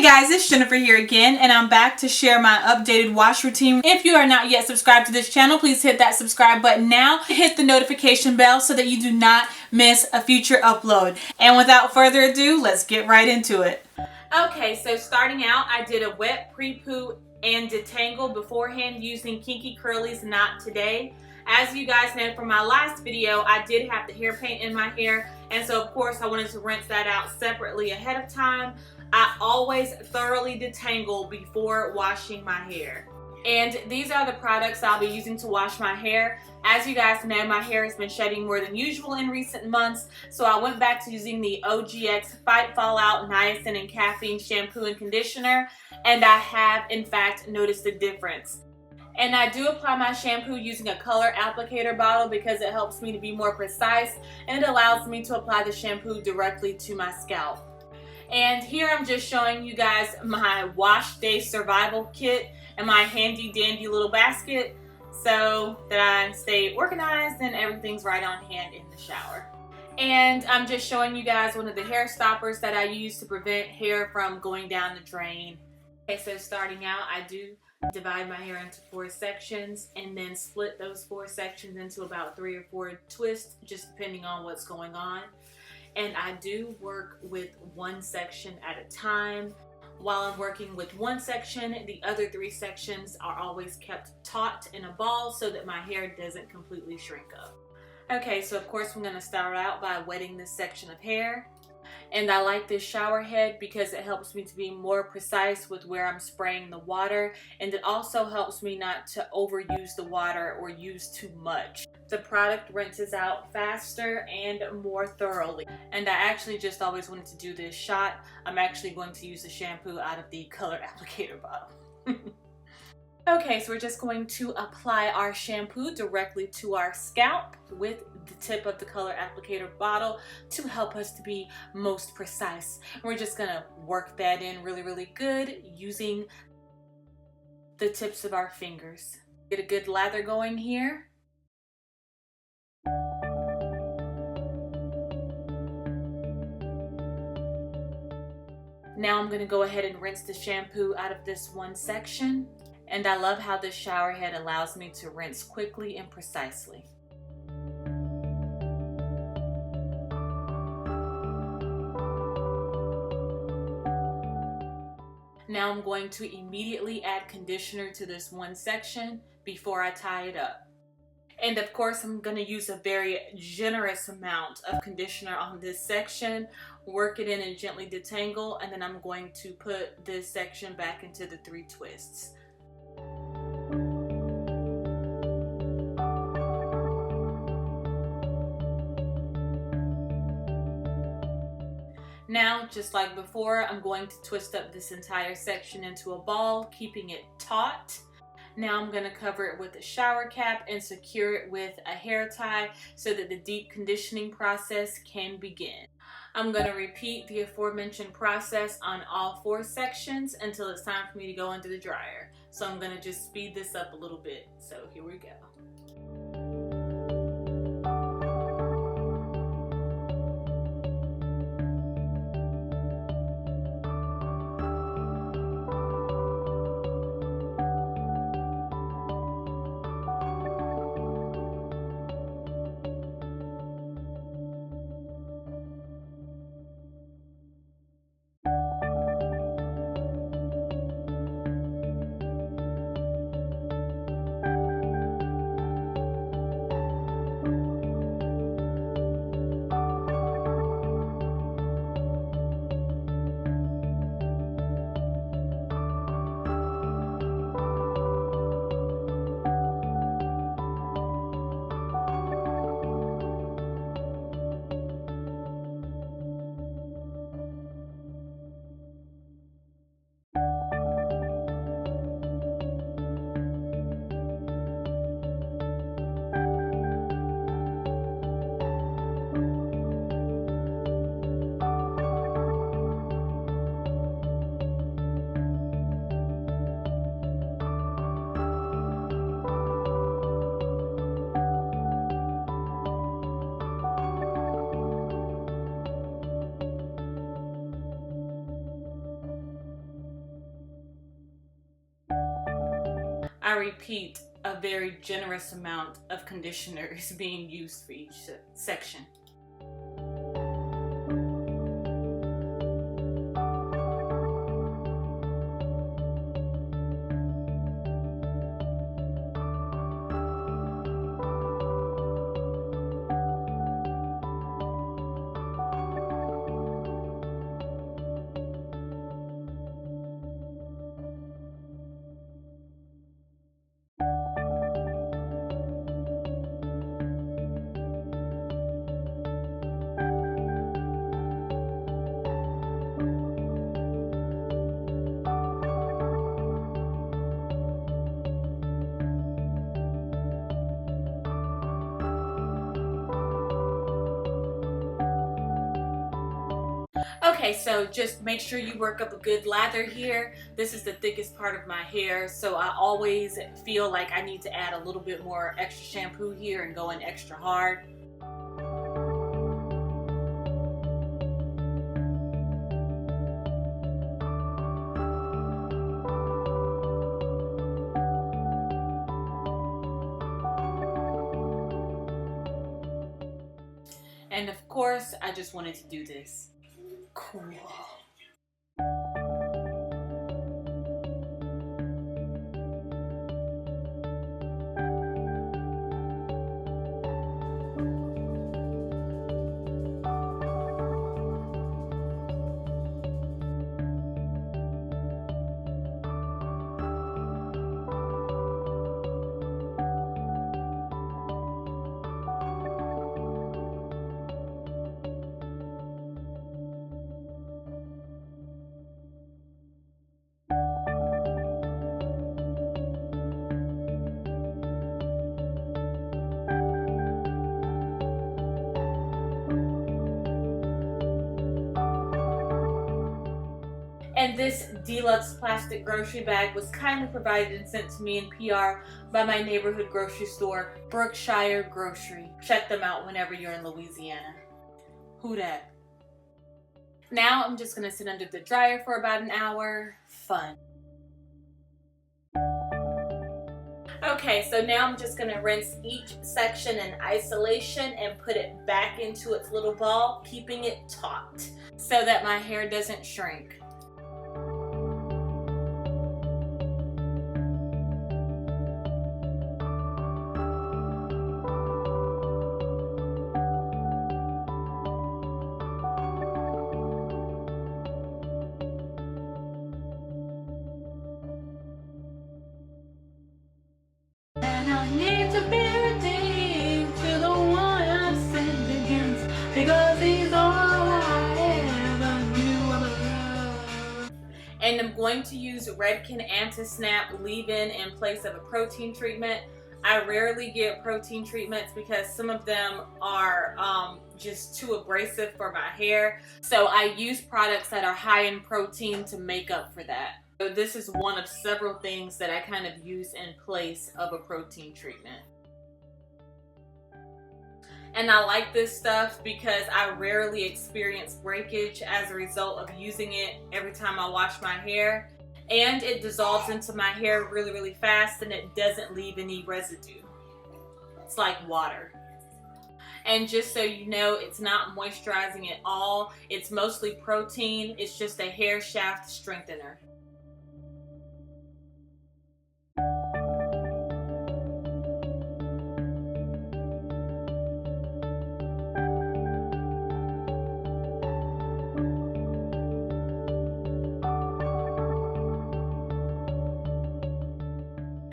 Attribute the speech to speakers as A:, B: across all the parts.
A: guys, it's Jennifer here again, and I'm back to share my updated wash routine. If you are not yet subscribed to this channel, please hit that subscribe button now. Hit the notification bell so that you do not miss a future upload. And without further ado, let's get right into it. Okay, so starting out, I did a wet pre-poo and detangle beforehand using Kinky Curly's Not Today. As you guys know from my last video, I did have the hair paint in my hair, and so of course I wanted to rinse that out separately ahead of time. I always thoroughly detangle before washing my hair. And these are the products I'll be using to wash my hair. As you guys know, my hair has been shedding more than usual in recent months, so I went back to using the OGX FIGHT FALLOUT niacin and caffeine shampoo and conditioner, and I have in fact noticed a difference. And I do apply my shampoo using a color applicator bottle because it helps me to be more precise, and it allows me to apply the shampoo directly to my scalp. And here I'm just showing you guys my wash day survival kit and my handy dandy little basket so that I stay organized and everything's right on hand in the shower. And I'm just showing you guys one of the hair stoppers that I use to prevent hair from going down the drain. Okay, so starting out, I do divide my hair into 4 sections and then split those 4 sections into about 3 or 4 twists, just depending on what's going on. And I do work with 1 section at a time. While I'm working with 1 section, the other 3 sections are always kept taut in a ball so that my hair doesn't completely shrink up. Okay, so of course I'm going to start out by wetting this section of hair. And I like this shower head because it helps me to be more precise with where I'm spraying the water, and it also helps me not to overuse the water or use too much. The product rinses out faster and more thoroughly. And I actually just always wanted to do this shot. I'm actually going to use the shampoo out of the color applicator bottle. Okay, so we're just going to apply our shampoo directly to our scalp with the tip of the color applicator bottle to help us to be most precise. And we're just gonna work that in really good using the tips of our fingers. Get a good lather going here. Now I'm gonna go ahead and rinse the shampoo out of this 1 section. And I love how this shower head allows me to rinse quickly and precisely. Now I'm going to immediately add conditioner to this 1 section before I tie it up. And of course I'm going to use a very generous amount of conditioner on this section, work it in and gently detangle, and then I'm going to put this section back into the 3 twists. Now, just like before, I'm going to twist up this entire section into a ball, keeping it taut. Now I'm going to cover it with a shower cap and secure it with a hair tie so that the deep conditioning process can begin. I'm going to repeat the aforementioned process on all 4 sections until it's time for me to go under the dryer. So I'm going to just speed this up a little bit. So here we go. I repeat, a very generous amount of conditioner is being used for each section. Okay, so just make sure you work up a good lather here. This is the thickest part of my hair, so I always feel like I need to add a little bit more extra shampoo here and go in extra hard. And of course, I just wanted to do this. Cool. And this deluxe plastic grocery bag was kindly provided and sent to me in PR by my neighborhood grocery store, Brookshire Grocery. Check them out whenever you're in Louisiana. Who dat? Now I'm just gonna sit under the dryer for about an hour. Fun. Okay, so now I'm just gonna rinse each section in isolation and put it back into its little ball, keeping it taut so that my hair doesn't shrink. I need to be redeemed to the one I've sinned against, because he's all I ever knew of love. And I'm going to use Redkin Anti-snap leave-in in place of a protein treatment. I rarely get protein treatments because some of them are just too abrasive for my hair. So I use products that are high in protein to make up for that. So this is one of several things that I kind of use in place of a protein treatment. And I like this stuff because I rarely experience breakage as a result of using it every time I wash my hair. And it dissolves into my hair really, really fast, and it doesn't leave any residue. It's like water. And just so you know, it's not moisturizing at all. It's mostly protein. It's just a hair shaft strengthener.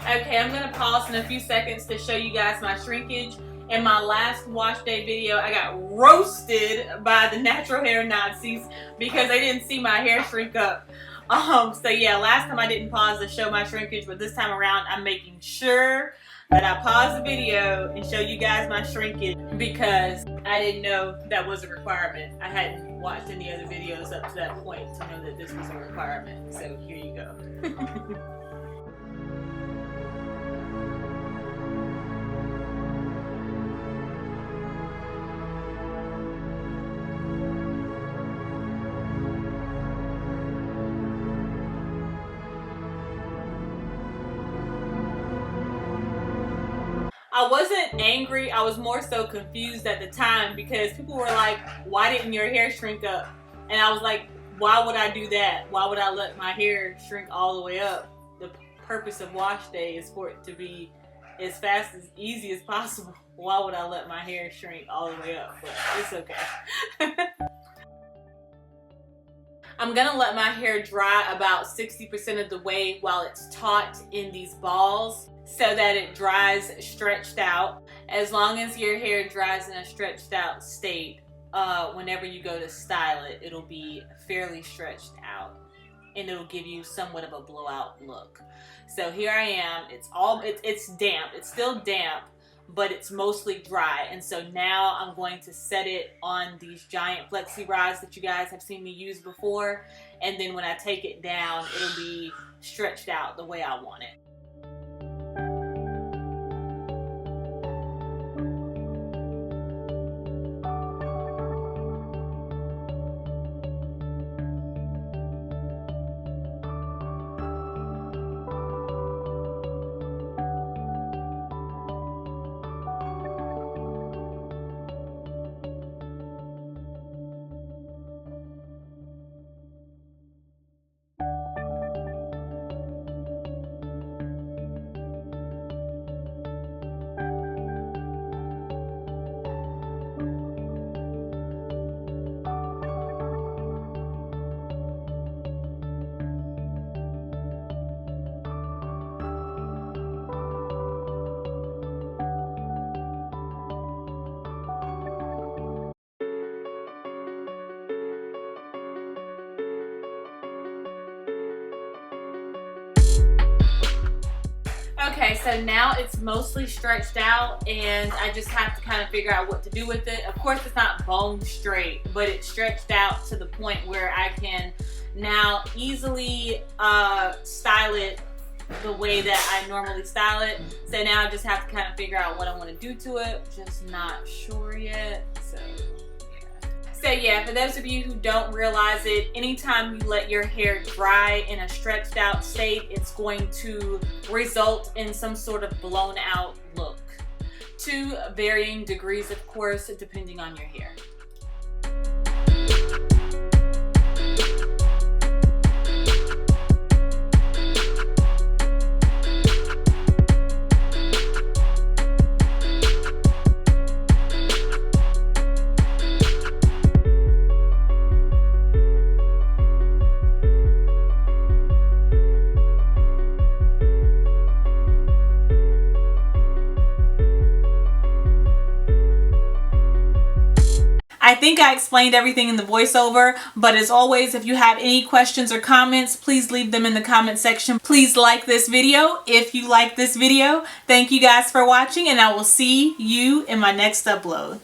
A: Okay, I'm gonna pause in a few seconds to show you guys my shrinkage. In my last wash day video, I got roasted by the natural hair Nazis because they didn't see my hair shrink up. So yeah, last time I didn't pause to show my shrinkage, but this time around I'm making sure that I pause the video and show you guys my shrinkage because I didn't know that was a requirement. I hadn't watched any other videos up to that point to know that this was a requirement. So here you go. I wasn't angry, I was more so confused at the time because people were like, why didn't your hair shrink up? And I was like, why would I do that? Why would I let my hair shrink all the way up? The purpose of wash day is for it to be as fast as easy as possible. Why would I let my hair shrink all the way up? But it's okay. I'm gonna let my hair dry about 60% of the way while it's taut in these balls so that it dries stretched out. As long as your hair dries in a stretched out state, whenever you go to style it, it'll be fairly stretched out and it'll give you somewhat of a blowout look. So here I am, it's damp, it's still damp, but it's mostly dry. And so now I'm going to set it on these giant flexi rods that you guys have seen me use before. And then when I take it down, it'll be stretched out the way I want it. Okay, so now it's mostly stretched out and I just have to kind of figure out what to do with it. Of course, it's not bone straight, but it's stretched out to the point where I can now easily style it the way that I normally style it. So now I just have to kind of figure out what I want to do to it. Just not sure yet. So yeah, for those of you who don't realize it, anytime you let your hair dry in a stretched out state, it's going to result in some sort of blown out look. To varying degrees, of course, depending on your hair. I think I explained everything in the voiceover, but as always, if you have any questions or comments, please leave them in the comment section. Please like this video if you like this video. Thank you guys for watching, and I will see you in my next upload.